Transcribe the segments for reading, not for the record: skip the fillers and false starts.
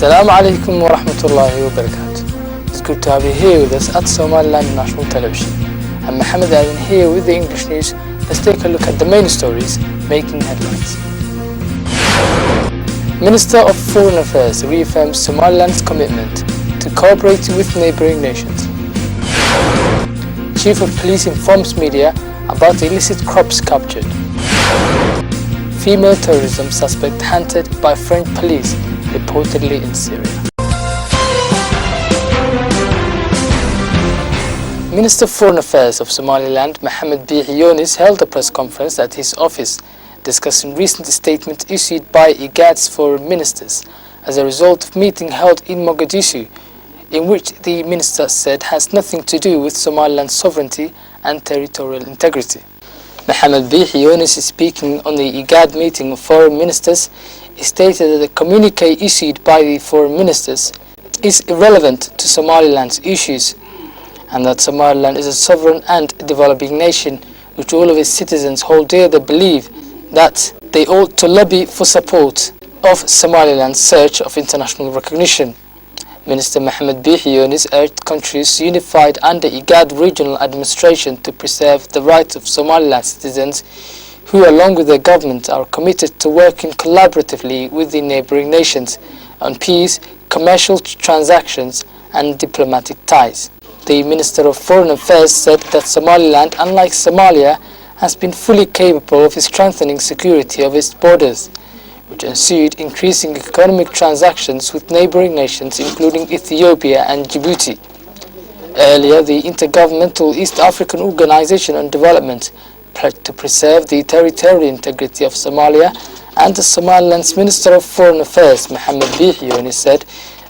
Assalamu alaikum wa rahmatullahi wa barakatuh. It's good to have you here with us at Somaliland National Television. I'm Mohammed Aden here with the English news. Let's take a look at the main stories making headlines. Minister of Foreign Affairs reaffirms Somaliland's commitment to cooperate with neighbouring nations. Chief of Police informs media about illicit crops captured. Female terrorism suspect hunted by French police, reportedly in Syria. Minister of Foreign Affairs of Somaliland, Mohammed Yunus, held a press conference at his office discussing recent statement issued by IGAD's foreign ministers as a result of meeting held in Mogadishu, in which the minister said has nothing to do with Somaliland's sovereignty and territorial integrity. Mohammed Yunus, speaking on the IGAD meeting of foreign ministers, stated that the communique issued by the foreign ministers is irrelevant to Somaliland's issues, and that Somaliland is a sovereign and developing nation which all of its citizens hold dear the belief that they ought to lobby for support of Somaliland's search of international recognition. Minister Mohammed Yunus urged countries unified under IGAD regional administration to preserve the rights of Somaliland citizens who, along with their government, are committed to working collaboratively with the neighbouring nations on peace, commercial transactions and diplomatic ties. The Minister of Foreign Affairs said that Somaliland, unlike Somalia, has been fully capable of strengthening security of its borders, which ensued increasing economic transactions with neighbouring nations including Ethiopia and Djibouti. Earlier, the Intergovernmental East African Organization on Development pledged to preserve the territorial integrity of Somalia, and the Somaliland's Minister of Foreign Affairs, Mohammed Yunus, said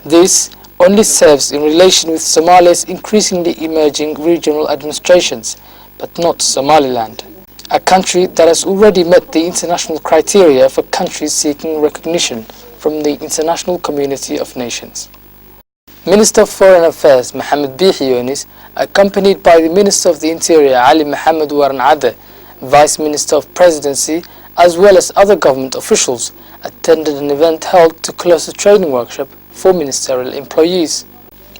this only serves in relation with Somalia's increasingly emerging regional administrations, but not Somaliland, a country that has already met the international criteria for countries seeking recognition from the international community of nations. Minister of Foreign Affairs Mohammed Yunus, accompanied by the Minister of the Interior Ali Mohammed Warnade, Vice Minister of Presidency, as well as other government officials, attended an event held to close a training workshop for ministerial employees.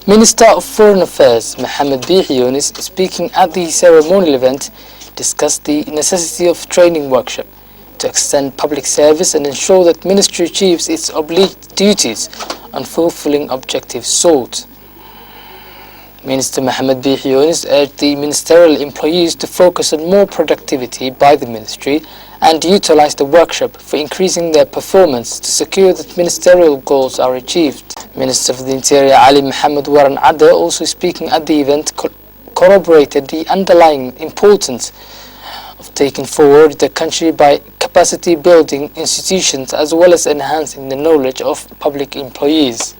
Minister of Foreign Affairs Mohammed Yunus, speaking at the ceremonial event, discussed the necessity of training workshop to extend public service and ensure that ministry achieves its obliged duties on fulfilling objectives sought. Minister Mohammed Yunus urged the ministerial employees to focus on more productivity by the ministry and utilize the workshop for increasing their performance to secure that ministerial goals are achieved. Minister of the Interior Ali Mohammed Warnade, also speaking at the event, corroborated the underlying importance of taking forward the country by capacity building institutions as well as enhancing the knowledge of public employees.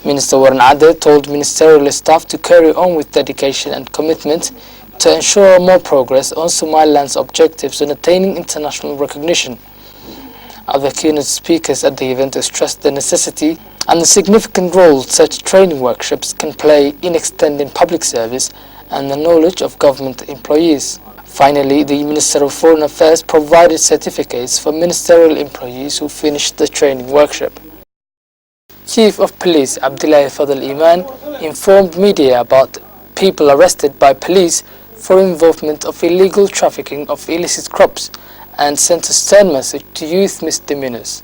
Minister Warnade told ministerial staff to carry on with dedication and commitment to ensure more progress on Somaliland's objectives on attaining international recognition. Other keynote speakers at the event stressed the necessity and the significant role such training workshops can play in extending public service and the knowledge of government employees. Finally, the Minister of Foreign Affairs provided certificates for ministerial employees who finished the training workshop. Chief of Police Abdullahi Fadl Iman informed media about people arrested by police for involvement of illegal trafficking of illicit crops and sent a stern message to youth misdemeanors.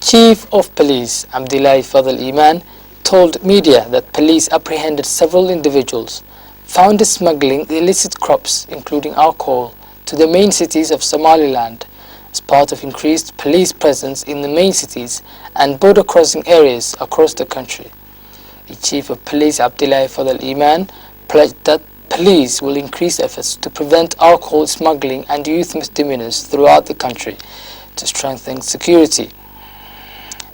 Chief of Police Abdullahi Fadl Iman told media that police apprehended several individuals found smuggling illicit crops, including alcohol, to the main cities of Somaliland as part of increased police presence in the main cities and border crossing areas across the country. The Chief of Police Abdullahi Fadl Iman pledged that police will increase efforts to prevent alcohol smuggling and youth misdemeanors throughout the country to strengthen security.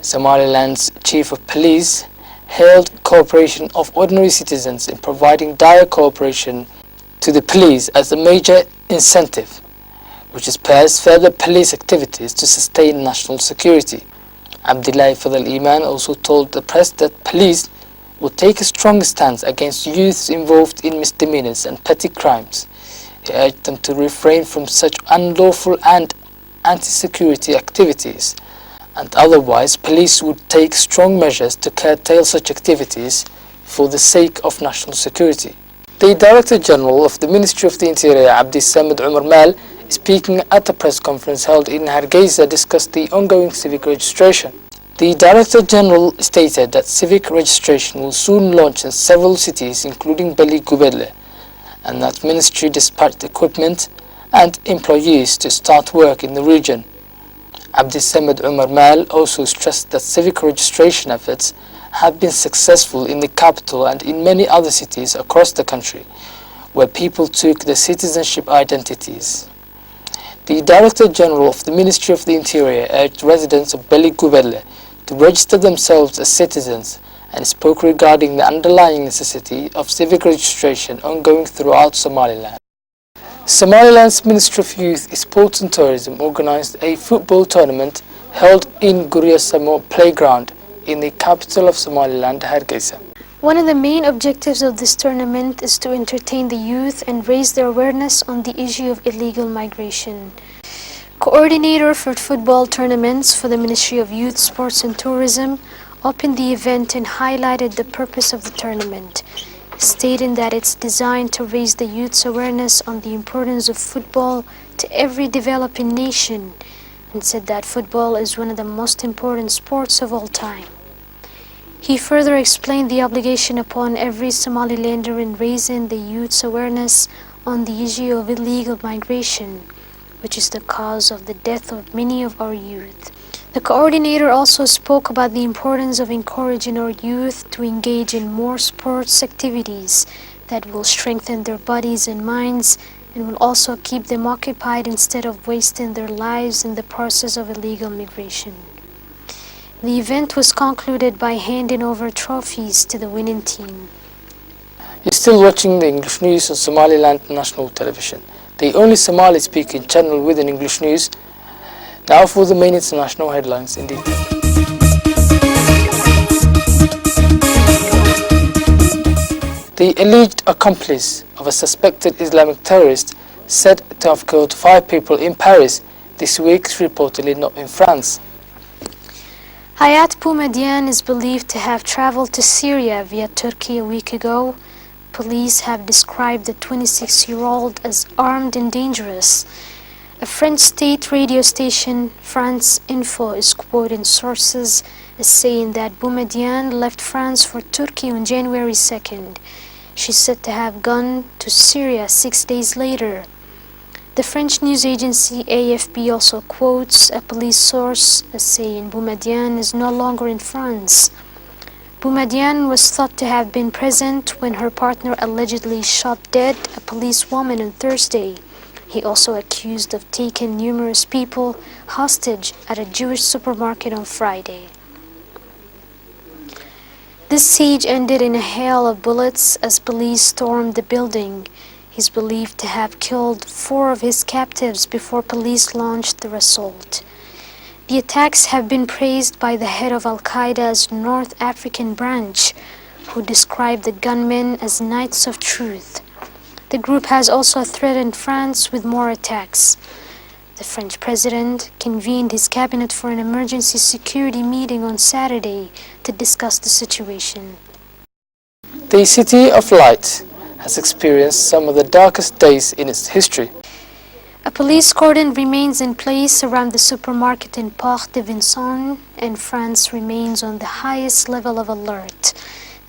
Somaliland's Chief of Police hailed cooperation of ordinary citizens in providing dire cooperation to the police as a major incentive, which spurs further police activities to sustain national security. Abdullahi Fadl Iman also told the press that police will take a strong stance against youths involved in misdemeanors and petty crimes. He urged them to refrain from such unlawful and anti-security activities and otherwise police would take strong measures to curtail such activities for the sake of national security. The Director General of the Ministry of the Interior, Abdissamed Umar Mal, speaking at a press conference held in Hargeisa, discussed the ongoing civic registration. The Director General stated that civic registration will soon launch in several cities including Beli Gubedle, and that Ministry dispatched equipment and employees to start work in the region. Abdissamed Umar Mal also stressed that civic registration efforts have been successful in the capital and in many other cities across the country, where people took their citizenship identities. The Director General of the Ministry of the Interior urged residents of Beli Gubedle to register themselves as citizens and spoke regarding the underlying necessity of civic registration ongoing throughout Somaliland. Somaliland's Ministry of Youth, Sports and Tourism organized a football tournament held in Gurya Samo Playground in the capital of Somaliland, Hargeisa. One of the main objectives of this tournament is to entertain the youth and raise their awareness on the issue of illegal migration. Coordinator for football tournaments for the Ministry of Youth, Sports and Tourism opened the event and highlighted the purpose of the tournament, stating that it's designed to raise the youth's awareness on the importance of football to every developing nation, and said that football is one of the most important sports of all time. He further explained the obligation upon every Somalilander in raising the youth's awareness on the issue of illegal migration, which is the cause of the death of many of our youth. The coordinator also spoke about the importance of encouraging our youth to engage in more sports activities that will strengthen their bodies and minds and will also keep them occupied instead of wasting their lives in the process of illegal migration. The event was concluded by handing over trophies to the winning team. You're still watching the English news on Somaliland National Television, the only Somali-speaking channel within English news. Now for the main international headlines in detail. The alleged accomplice of a suspected Islamic terrorist said to have killed 5 people in Paris this week, reportedly not in France. Hayat Boumediene is believed to have traveled to Syria via Turkey a week ago. Police have described the 26-year-old as armed and dangerous. A French state radio station, France Info, is quoting sources as saying that Boumediene left France for Turkey on January 2nd. She's said to have gone to Syria 6 days later. The French news agency AFP also quotes a police source as saying Boumediene is no longer in France. Boumediene was thought to have been present when her partner allegedly shot dead a policewoman on Thursday. He also accused of taking numerous people hostage at a Jewish supermarket on Friday. This siege ended in a hail of bullets as police stormed the building. He's believed to have killed 4 of his captives before police launched their assault. The attacks have been praised by the head of Al-Qaeda's North African branch, who described the gunmen as Knights of Truth. The group has also threatened France with more attacks. The French president convened his cabinet for an emergency security meeting on Saturday to discuss the situation. The City of Light has experienced some of the darkest days in its history. A police cordon remains in place around the supermarket in Porte de Vincennes, and France remains on the highest level of alert.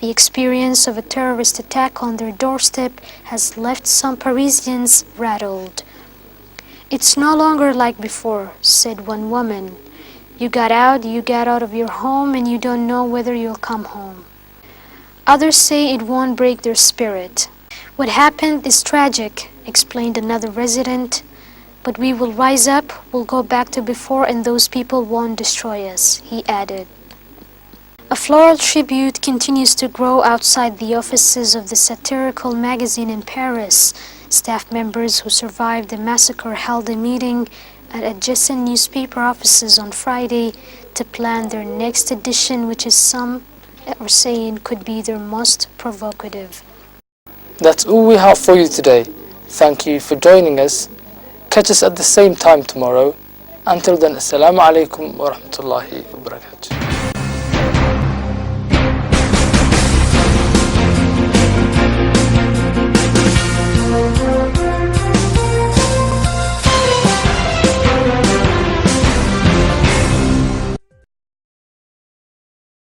The experience of a terrorist attack on their doorstep has left some Parisians rattled. "It's no longer like before," said one woman. You got out of your home and you don't know whether you'll come home." Others say it won't break their spirit. "What happened is tragic," explained another resident, "but we will rise up, we'll go back to before, and those people won't destroy us," he added. A floral tribute continues to grow outside the offices of the satirical magazine in Paris. Staff members who survived the massacre held a meeting at adjacent newspaper offices on Friday to plan their next edition, which is some are saying could be their most provocative. That's all we have for you today. Thank you for joining us. Catch us at the same time tomorrow. Until then, Assalamu alaikum wa rahmatullahi wa barakatuh.